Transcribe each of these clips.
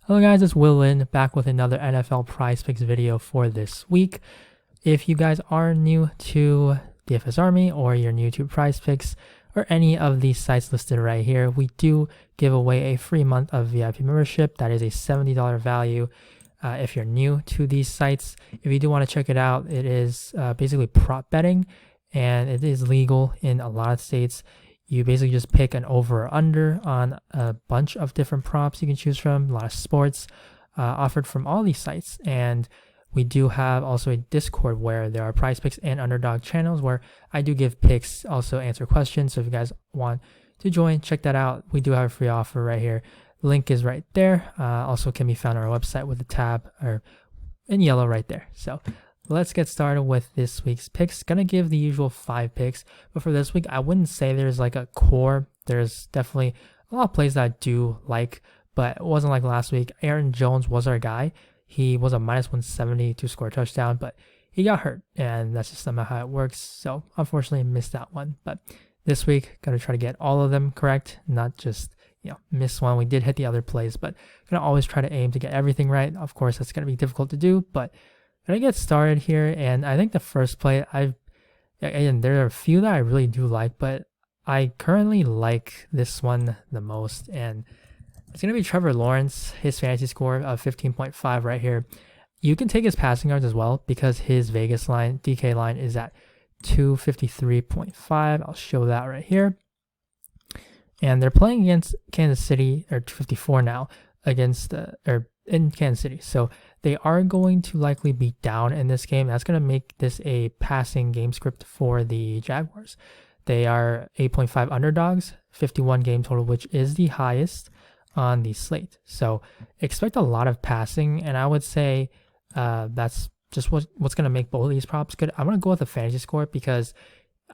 Hello guys, it's Will Lin back with another NFL PrizePicks video for this week. If you guys are new to DFS Army or you're new to PrizePicks or any of these sites listed right here, we do give away a free month of VIP membership. That is a $70 value if you're new to these sites. If you do want to check it out, it is basically prop betting and it is legal in a lot of states. You basically just pick an over or under on a bunch of different props you can choose from, a lot of sports offered from all these sites. And we do have also a Discord where there are PrizePicks and Underdog channels where I do give picks, also answer questions. So if you guys want to join, check that out. We do have a free offer right here. Link is right there. Also can be found on our website with the tab or in yellow right there. So let's get started with this week's picks. Gonna give the usual 5 picks, but for this week, I wouldn't say there's like a core. There's definitely a lot of plays that I do like, but it wasn't like last week. Aaron Jones was our guy. He was a -170 to score a touchdown, but he got hurt, and that's just somehow how it works. So unfortunately, missed that one. But this week, gonna try to get all of them correct, not just miss one. We did hit the other plays, but gonna always try to aim to get everything right. Of course, that's gonna be difficult to do, but gonna get started here. And I think the first play, again, there are a few that I really do like, but I currently like this one the most, and it's gonna be Trevor Lawrence. His fantasy score of 15.5 right here. You can take his passing yards as well because his Vegas line, DK line, is at 253.5. I'll show that right here. And they're playing against Kansas City, or 254 now, in Kansas City. So they are going to likely be down in this game. That's going to make this a passing game script for the Jaguars. They are 8.5 underdogs, 51 game total, which is the highest on the slate. So expect a lot of passing, and I would say that's just what's going to make both of these props good. I'm going to go with the fantasy score because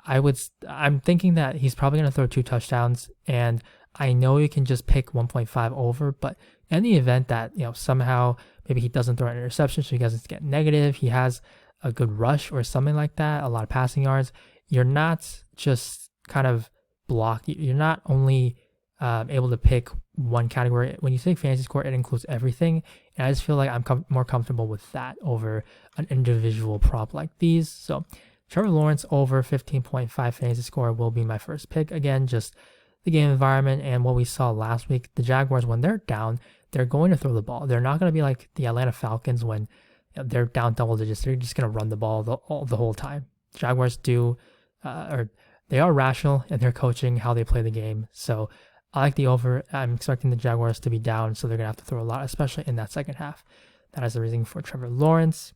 I'm thinking that he's probably going to throw 2 touchdowns, and I know you can just pick 1.5 over, but in the event that somehow maybe he doesn't throw an interception, so he doesn't get negative, he has a good rush or something like that, a lot of passing yards, you're not just kind of blocked. You're not only able to pick one category. When you say fantasy score, it includes everything, and I just feel like I'm more comfortable with that over an individual prop like these. So Trevor Lawrence over 15.5 fantasy score will be my first pick. Again, just the game environment and what we saw last week. The Jaguars, when they're down, they're going to throw the ball. They're not going to be like the Atlanta Falcons when they're down double digits. They're just going to run the ball the whole time. Jaguars they are rational in their coaching, how they play the game. So I like the over. I'm expecting the Jaguars to be down, so they're going to have to throw a lot, especially in that second half. That is the reason for Trevor Lawrence.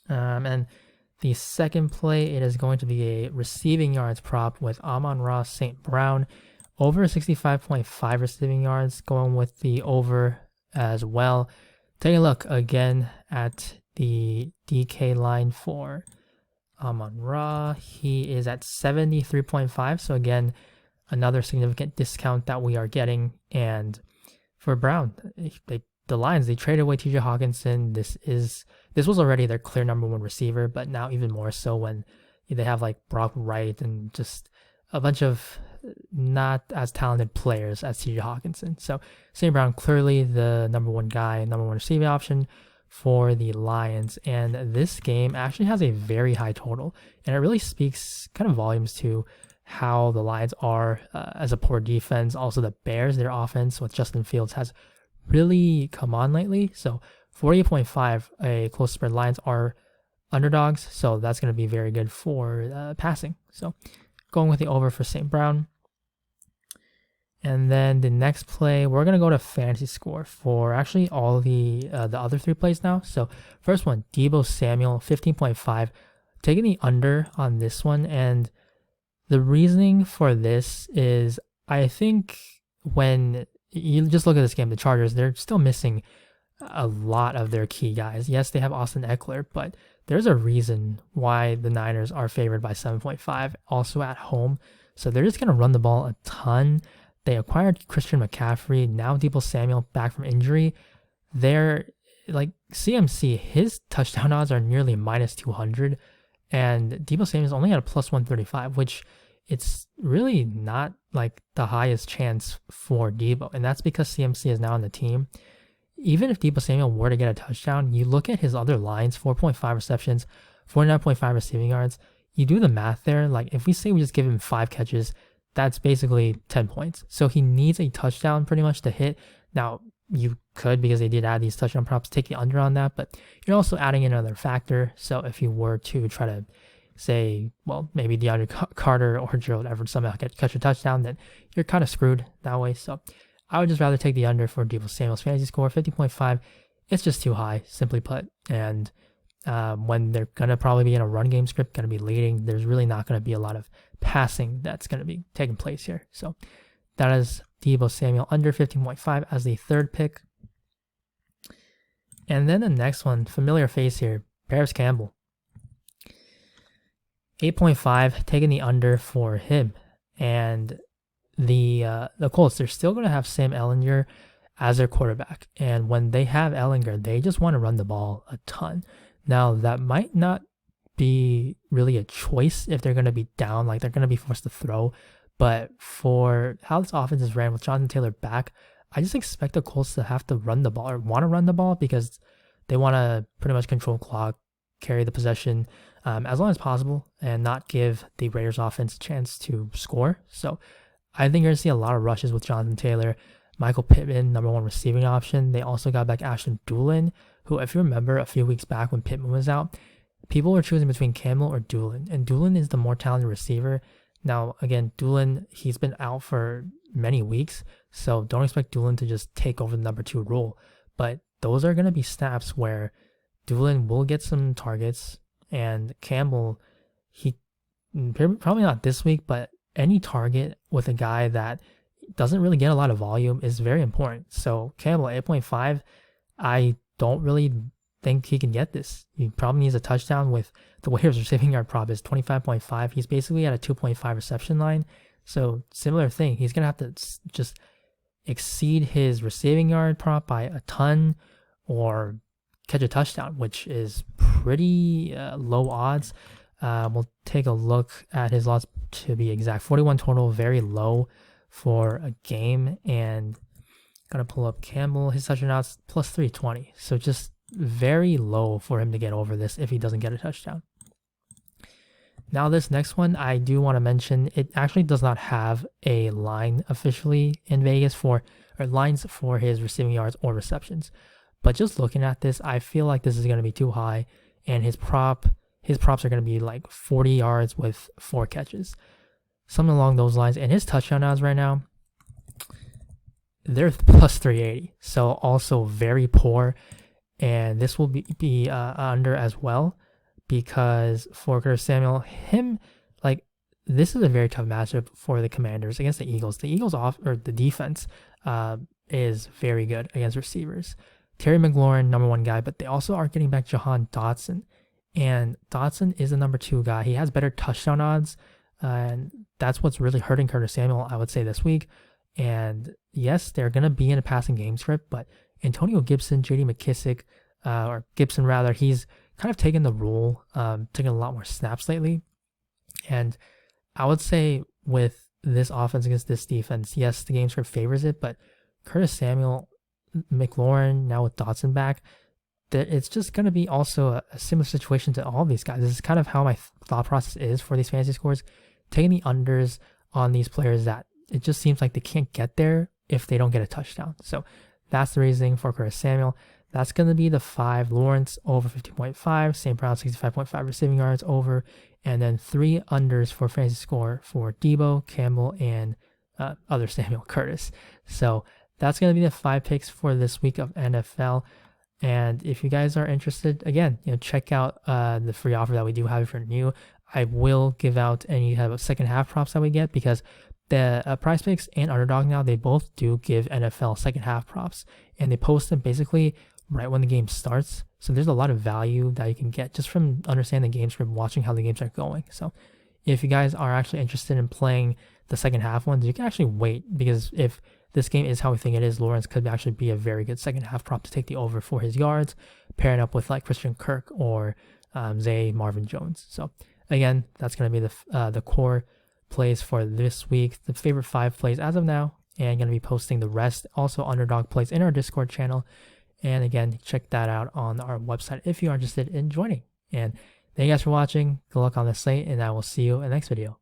And the second play, it is going to be a receiving yards prop with Amon-Ra St. Brown. Over 65.5 receiving yards, going with the over as well. Take a look again at the DK line for Amon-Ra. He is at 73.5. So again, another significant discount that we are getting. And for Brown, the Lions, they traded away TJ Hawkinson. This was already their clear number 1 receiver, but now even more so when they have like Brock Wright and just a bunch of not as talented players as TJ Hawkinson. So St. Brown clearly the number 1 guy, number 1 receiving option for the Lions. And this game actually has a very high total, and it really speaks kind of volumes to how the Lions are as a poor defense. Also the Bears, their offense with Justin Fields has really come on lately. So 48.5, a close spread. Lions are underdogs, so that's going to be very good for passing. So going with the over for St. Brown. And then the next play, we're going to go to fantasy score for actually all the other 3 plays now. So first one, Deebo Samuel, 15.5. Taking the under on this one, and the reasoning for this is I think when you just look at this game, the Chargers, they're still missing a lot of their key guys. Yes, they have Austin Eckler, but there's a reason why the Niners are favored by 7.5, also at home. So they're just going to run the ball a ton. They acquired Christian McCaffrey. Now Deebo Samuel back from injury. They're like CMC, his touchdown odds are nearly -200, and Deebo Samuel is only at a +135, which it's really not like the highest chance for Deebo. And that's because CMC is now on the team. even if Deebo Samuel were to get a touchdown, you look at his other lines, 4.5 receptions, 49.5 receiving yards. You do the math there. Like if we say we just give him 5 catches, that's basically 10 points. So he needs a touchdown pretty much to hit. Now, you could, because they did add these touchdown props, take the under on that, but you're also adding in another factor. So if you were to try to say, well, maybe DeAndre Carter or Gerald Everett somehow catch a touchdown, then you're kind of screwed that way. So I would just rather take the under for Deebo Samuel's fantasy score, 50.5. It's just too high, simply put. And when they're going to probably be in a run game script, going to be leading, there's really not going to be a lot of passing that's going to be taking place here. So that is Deebo Samuel under 15.5 as the third pick. And then the next one, familiar face here, Paris Campbell. 8.5, taking the under for him. And the Colts, they're still going to have Sam Ehlinger as their quarterback. And when they have Ehlinger, they just want to run the ball a ton. Now, that might not be really a choice if they're going to be down, like they're going to be forced to throw. But for how this offense is ran with Jonathan Taylor back, I just expect the Colts to have to run the ball or want to run the ball because they want to pretty much control clock, carry the possession as long as possible, and not give the Raiders offense a chance to score. So I think you're going to see a lot of rushes with Jonathan Taylor. Michael Pittman, number 1 receiving option. They also got back Ashton Dulin, who, if you remember a few weeks back when Pittman was out, people were choosing between Campbell or Dulin, and Dulin is the more talented receiver. Now, again, Dulin, he's been out for many weeks, so don't expect Dulin to just take over the number 2 role. But those are going to be snaps where Dulin will get some targets, and Campbell, he probably not this week, but any target with a guy that doesn't really get a lot of volume is very important. So Campbell, 8.5, I don't really think he can get this. He probably needs a touchdown with the way his receiving yard prop is 25.5. He's basically at a 2.5 reception line. So similar thing. He's going to have to just exceed his receiving yard prop by a ton or catch a touchdown, which is pretty low odds. We'll take a look at his odds to be exact. 41 total, very low for a game. And gonna pull up Campbell. His touchdown odds plus 320. So just very low for him to get over this if he doesn't get a touchdown. Now this next one, I do want to mention, it actually does not have a line officially in Vegas for, or lines for his receiving yards or receptions. But just looking at this, I feel like this is going to be too high, and his props are going to be like 40 yards with 4 catches. Something along those lines. And his touchdown odds right now, they're plus 380. So also very poor. And this will be under as well, because for Curtis Samuel, this is a very tough matchup for the Commanders against the Eagles. The Eagles the defense is very good against receivers. Terry McLaurin, number 1 guy, but they also are getting back Jahan Dotson. And Dotson is the number 2 guy. He has better touchdown odds. And that's what's really hurting Curtis Samuel, I would say, this week. And yes, they're going to be in a passing game script, but Antonio Gibson, J.D. McKissick, or Gibson rather, he's kind of taken the role, taking a lot more snaps lately. And I would say with this offense against this defense, yes, the game script favors it, but Curtis Samuel, McLaurin, now with Dotson back, it's just going to be also a similar situation to all of these guys. This is kind of how my thought process is for these fantasy scores, taking the unders on these players that it just seems like they can't get there if they don't get a touchdown. So that's the reasoning for Curtis Samuel. That's going to be the 5. Lawrence over 50.5, St. Brown 65.5 receiving yards over, and then 3 unders for fantasy score for Deebo, Campbell, and other Samuel Curtis. So that's going to be the 5 picks for this week of NFL. And if you guys are interested, again, check out the free offer that we do have if you're new. I will give out any second half props that we get, because the PrizePicks and Underdog now, they both do give NFL second half props, and they post them basically right when the game starts. So there's a lot of value that you can get just from understanding the game script, watching how the games are going. So if you guys are actually interested in playing the second half ones, you can actually wait, because if this game is how we think it is, Lawrence could actually be a very good second half prop to take the over for his yards, pairing up with like Christian Kirk or Zay Marvin Jones. So again, that's going to be the core plays for this week, the favorite 5 plays as of now, and going to be posting the rest, also Underdog plays, in our Discord channel. And again, check that out on our website if you are interested in joining. And thank you guys for watching. Good luck on the slate, and I will see you in the next video.